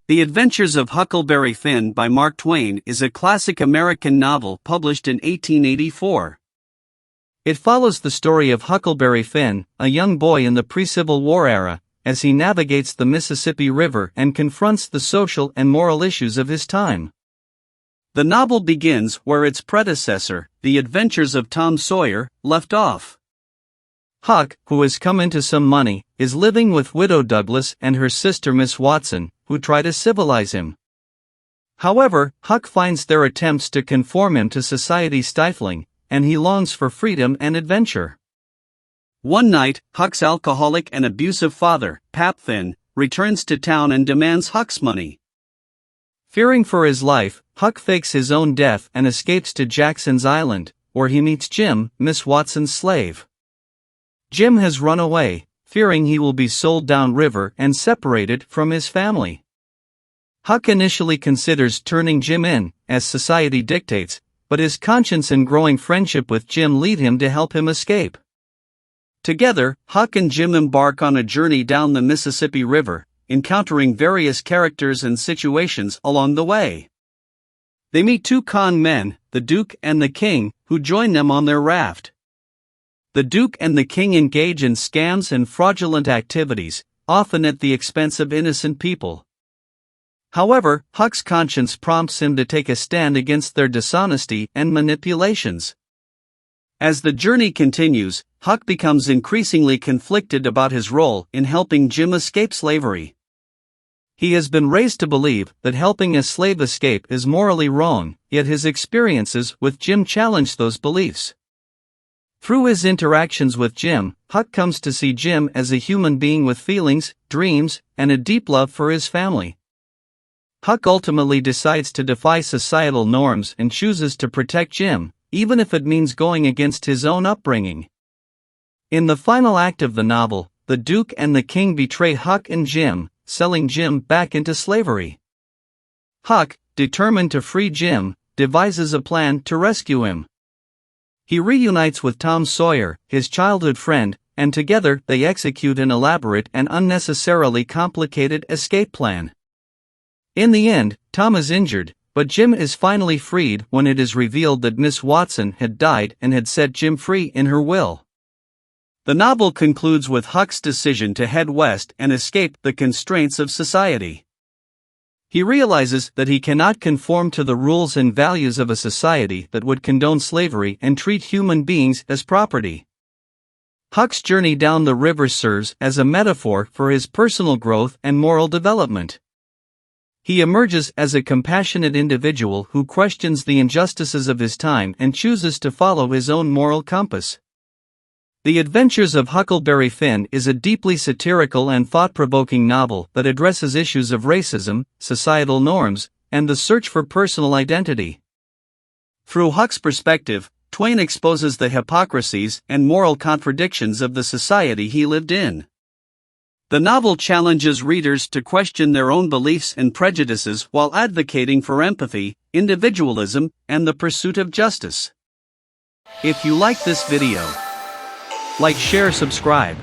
The Adventures of Huckleberry Finn by Mark Twain is a classic American novel published in 1884. It follows the story of Huckleberry Finn, a young boy in the pre-Civil War era, as he navigates the Mississippi River and confronts the social and moral issues of his time. The novel begins where its predecessor, The Adventures of Tom Sawyer, left off. Huck, who has come into some money, is living with Widow Douglas and her sister Miss Watson, who try to civilize him. However, Huck finds their attempts to conform him to society stifling, and he longs for freedom and adventure. One night, Huck's alcoholic and abusive father, Pap Finn, returns to town and demands Huck's money. Fearing for his life, Huck fakes his own death and escapes to Jackson's Island, where he meets Jim, Miss Watson's slave. Jim has run away, fearing he will be sold downriver and separated from his family. Huck initially considers turning Jim in, as society dictates, but his conscience and growing friendship with Jim lead him to help him escape. Together, Huck and Jim embark on a journey down the Mississippi River, encountering various characters and situations along the way. They meet two con men, the Duke and the King, who join them on their raft. The Duke and the King engage in scams and fraudulent activities, often at the expense of innocent people. However, Huck's conscience prompts him to take a stand against their dishonesty and manipulations. As the journey continues, Huck becomes increasingly conflicted about his role in helping Jim escape slavery. He has been raised to believe that helping a slave escape is morally wrong, yet his experiences with Jim challenge those beliefs. Through his interactions with Jim, Huck comes to see Jim as a human being with feelings, dreams, and a deep love for his family. Huck ultimately decides to defy societal norms and chooses to protect Jim, even if it means going against his own upbringing. In the final act of the novel, the Duke and the King betray Huck and Jim, selling Jim back into slavery. Huck, determined to free Jim, devises a plan to rescue him. He reunites with Tom Sawyer, his childhood friend, and together they execute an elaborate and unnecessarily complicated escape plan. In the end, Tom is injured, but Jim is finally freed when it is revealed that Miss Watson had died and had set Jim free in her will. The novel concludes with Huck's decision to head west and escape the constraints of society. He realizes that he cannot conform to the rules and values of a society that would condone slavery and treat human beings as property. Huck's journey down the river serves as a metaphor for his personal growth and moral development. He emerges as a compassionate individual who questions the injustices of his time and chooses to follow his own moral compass. The Adventures of Huckleberry Finn is a deeply satirical and thought-provoking novel that addresses issues of racism, societal norms, and the search for personal identity. Through Huck's perspective, Twain exposes the hypocrisies and moral contradictions of the society he lived in. The novel challenges readers to question their own beliefs and prejudices while advocating for empathy, individualism, and the pursuit of justice. If you like this video, like, share, subscribe.